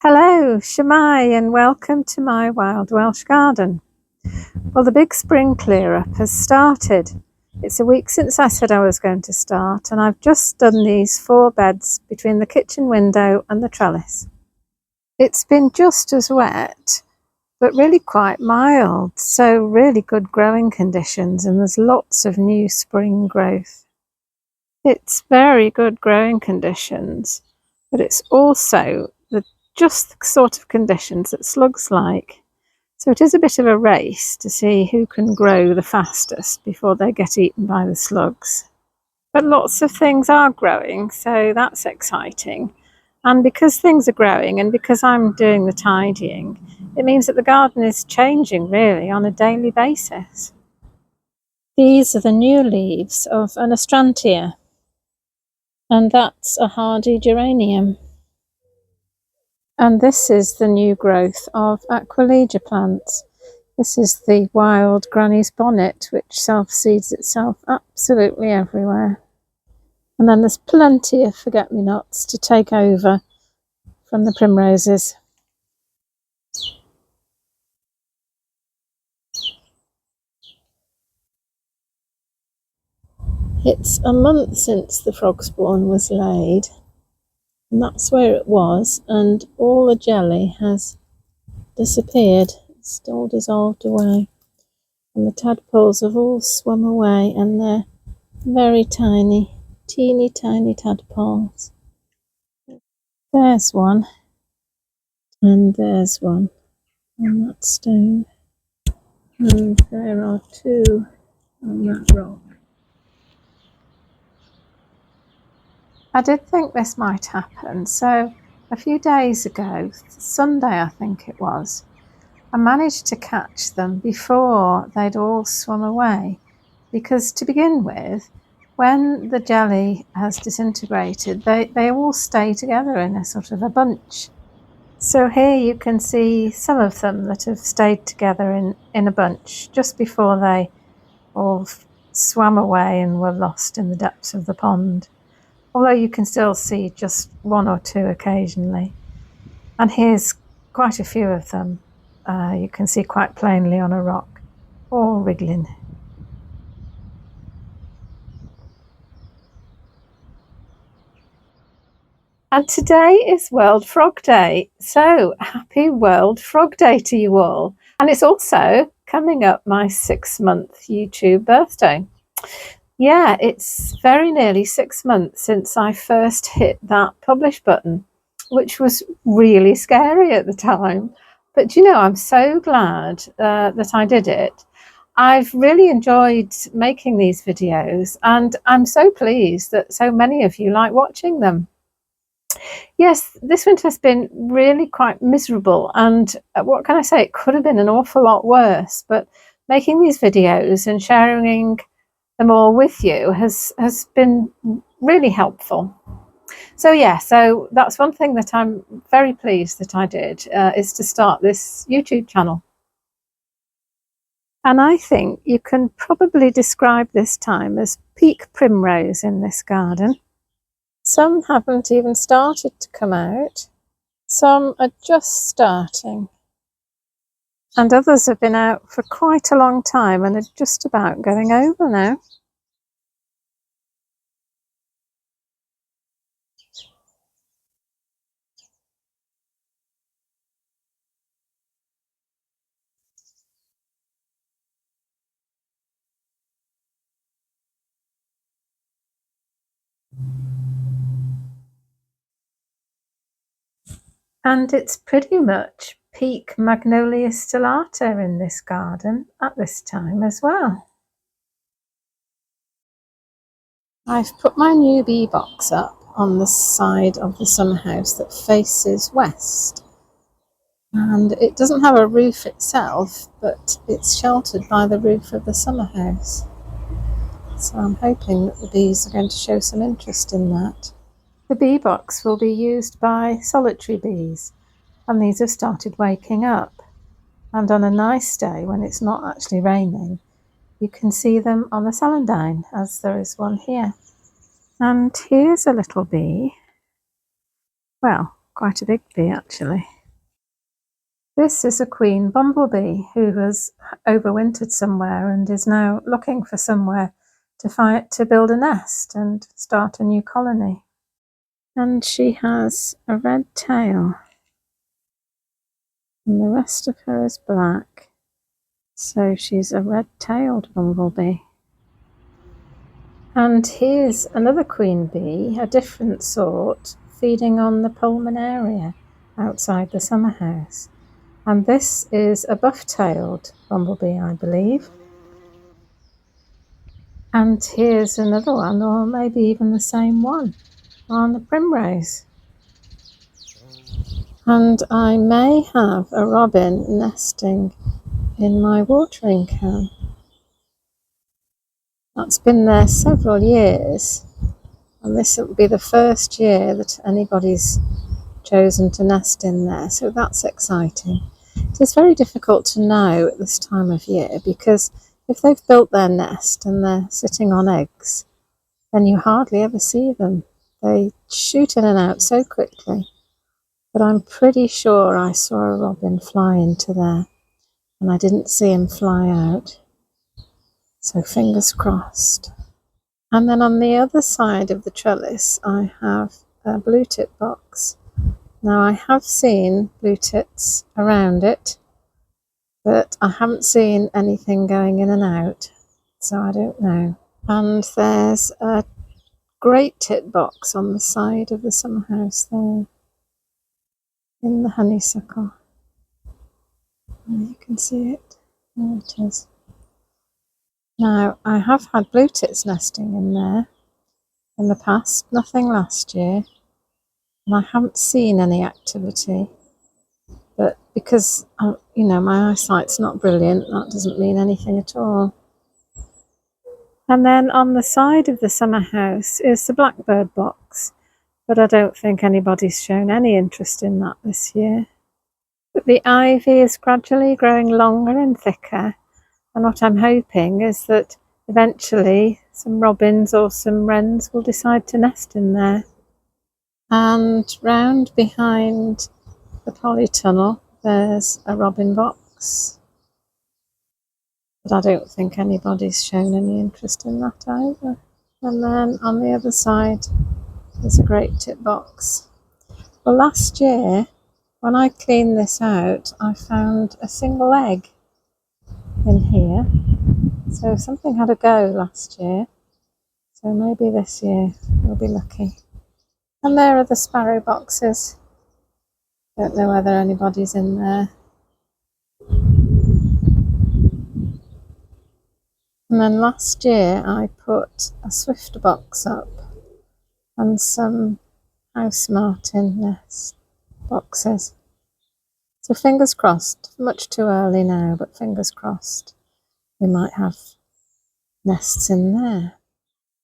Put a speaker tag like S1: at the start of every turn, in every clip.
S1: Hello, Shemai, and welcome to my wild Welsh garden. Well, the big spring clear up has started. It's a week since I said I was going to start, and I've just done these 4 beds between the kitchen window and the trellis. It's been just as wet, but really quite mild, so really good growing conditions, and there's lots of new spring growth. It's very good growing conditions, but it's also just the sort of conditions that slugs like. So it is a bit of a race to see who can grow the fastest before they get eaten by the slugs. But lots of things are growing, so that's exciting. And because things are growing and because I'm doing the tidying, it means that the garden is changing really on a daily basis. These are the new leaves of an astrantia, and that's a hardy geranium. And this is the new growth of Aquilegia plants. This is the wild granny's bonnet, which self-seeds itself absolutely everywhere. And then there's plenty of forget-me-nots to take over from the primroses. It's a month since the frogspawn was laid, and that's where it was, and all the jelly has disappeared. It's all dissolved away. And the tadpoles have all swum away, and they're very tiny, teeny tiny tadpoles. There's one, and there's one on that stone, and there are 2 on that rock. I did think this might happen, so a few days ago, Sunday I think it was, I managed to catch them before they'd all swum away, because to begin with, when the jelly has disintegrated, they all stay together in a sort of a bunch. So here you can see some of them that have stayed together in a bunch just before they all swam away and were lost in the depths of the pond. Although you can still see just 1 or 2 occasionally. And here's quite a few of them. You can see quite plainly on a rock, all wriggling. And today is World Frog Day, so happy World Frog Day to you all. And it's also coming up my 6-month YouTube birthday. Yeah, it's very nearly 6 months since I first hit that publish button, which was really scary at the time. But you know, I'm so glad that I did it. I've really enjoyed making these videos, and I'm so pleased that so many of you like watching them. Yes, this winter has been really quite miserable, and what can I say, it could have been an awful lot worse, but making these videos and sharing them all with you has been really helpful. So yeah, so that's one thing that I'm very pleased that I did, is to start this YouTube channel. And I think you can probably describe this time as peak primrose in this garden. Some haven't even started to come out. Some are just starting. And others have been out for quite a long time and are just about going over now. And it's pretty much peak magnolia stellata in this garden at this time as well. I've put my new bee box up on the side of the summer house that faces west. And it doesn't have a roof itself, but it's sheltered by the roof of the summer house. So I'm hoping that the bees are going to show some interest in that. The bee box will be used by solitary bees, and these have started waking up. And on a nice day, when it's not actually raining, you can see them on the celandine, as there is one here. And here's a little bee, well, quite a big bee actually. This is a queen bumblebee who has overwintered somewhere and is now looking for somewhere to build a nest and start a new colony. And she has a red tail, and the rest of her is black, so she's a red-tailed bumblebee. And here's another queen bee, a different sort, feeding on the pulmonaria outside the summer house. And this is a buff-tailed bumblebee, I believe. And here's another one, or maybe even the same one, on the primrose. And I may have a robin nesting in my watering can. That's been there several years, and this will be the first year that anybody's chosen to nest in there, so that's exciting. It's very difficult to know at this time of year, because if they've built their nest and they're sitting on eggs, then you hardly ever see them. They shoot in and out so quickly. But I'm pretty sure I saw a robin fly into there, and I didn't see him fly out. So fingers crossed. And then on the other side of the trellis, I have a blue tit box. Now I have seen blue tits around it, but I haven't seen anything going in and out, so I don't know. And there's a great tit box on the side of the summer house there, in the honeysuckle. And you can see it. There it is. Now, I have had blue tits nesting in there in the past, nothing last year, and I haven't seen any activity. But because, my eyesight's not brilliant, that doesn't mean anything at all. And then on the side of the summer house is the blackbird box, but I don't think anybody's shown any interest in that this year. But the ivy is gradually growing longer and thicker, and what I'm hoping is that eventually some robins or some wrens will decide to nest in there. And round behind the polytunnel there's a robin box, but I don't think anybody's shown any interest in that either. And then on the other side there's a great tit box. Well, last year when I cleaned this out, I found a single egg in here, so something had a go last year, so maybe this year we'll be lucky. And there are the sparrow boxes. Don't know whether anybody's in there. And then last year I put a swift box up and some house martin nest boxes. So fingers crossed, much too early now, but fingers crossed we might have nests in there.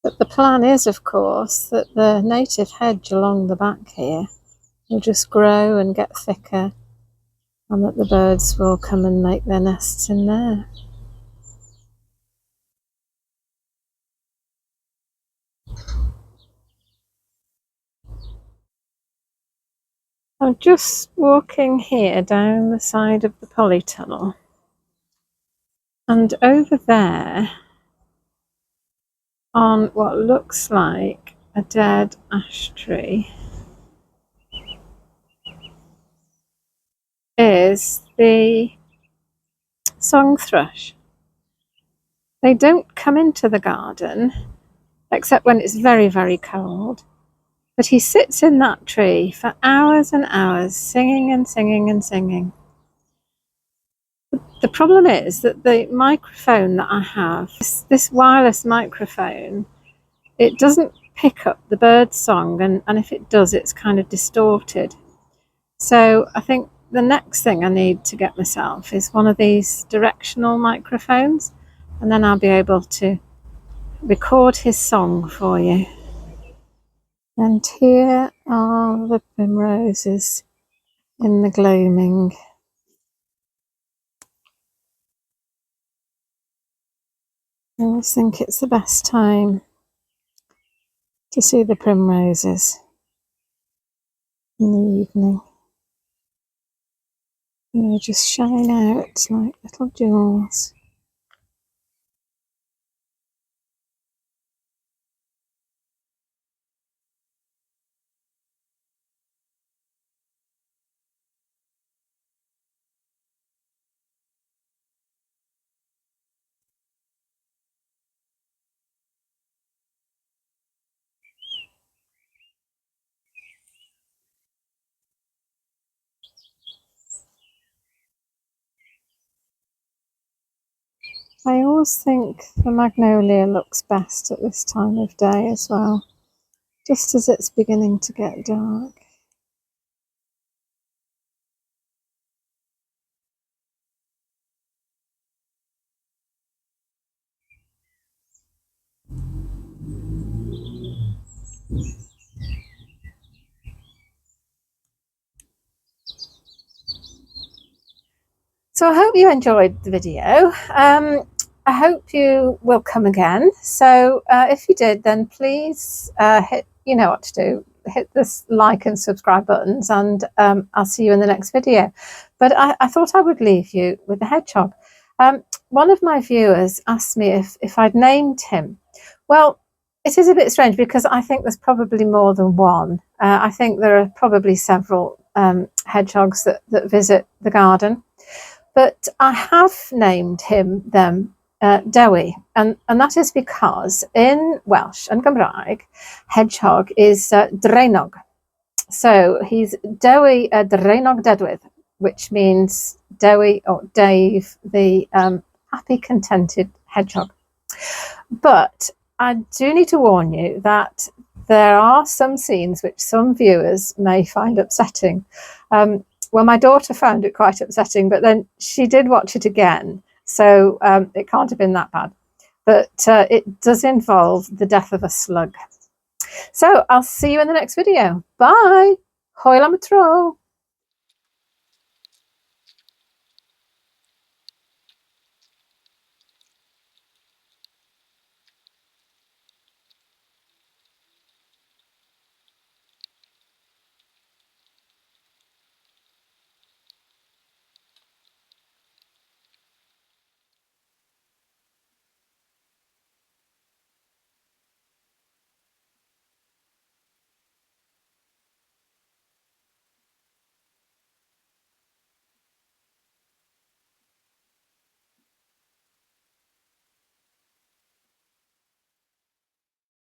S1: But the plan is, of course, that the native hedge along the back here will just grow and get thicker, and that the birds will come and make their nests in there. I'm just walking here down the side of the polytunnel, and over there, on what looks like a dead ash tree, is the song thrush. They don't come into the garden except when it's very, very cold, but he sits in that tree for hours and hours, singing and singing and singing. The problem is that the microphone that I have, this wireless microphone, it doesn't pick up the bird song, and if it does, it's kind of distorted. So I think the next thing I need to get myself is one of these directional microphones, and then I'll be able to record his song for you. And here are the primroses in the gloaming. I always think it's the best time to see the primroses. in the evening. And they just shine out like little jewels. I always think the magnolia looks best at this time of day as well, just as it's beginning to get dark. So I hope you enjoyed the video. I hope you will come again. So if you did, then please hit, you know what to do, hit this like and subscribe buttons, and I'll see you in the next video. But I thought I would leave you with the hedgehog. One of my viewers asked me if I'd named him. Well, it is a bit strange because I think there's probably more than one. I think there are probably several hedgehogs that visit the garden. But I have named them Dewi, and that is because in Welsh and Gymraeg, hedgehog is Draenog. So he's Dewi Draenog Dedwydd, which means Dewi or Dave, the happy, contented hedgehog. But I do need to warn you that there are some scenes which some viewers may find upsetting. Well, my daughter found it quite upsetting, but then she did watch it again, so it can't have been that bad. But it does involve the death of a slug. So I'll see you in the next video. Bye! Hwyl am y tro!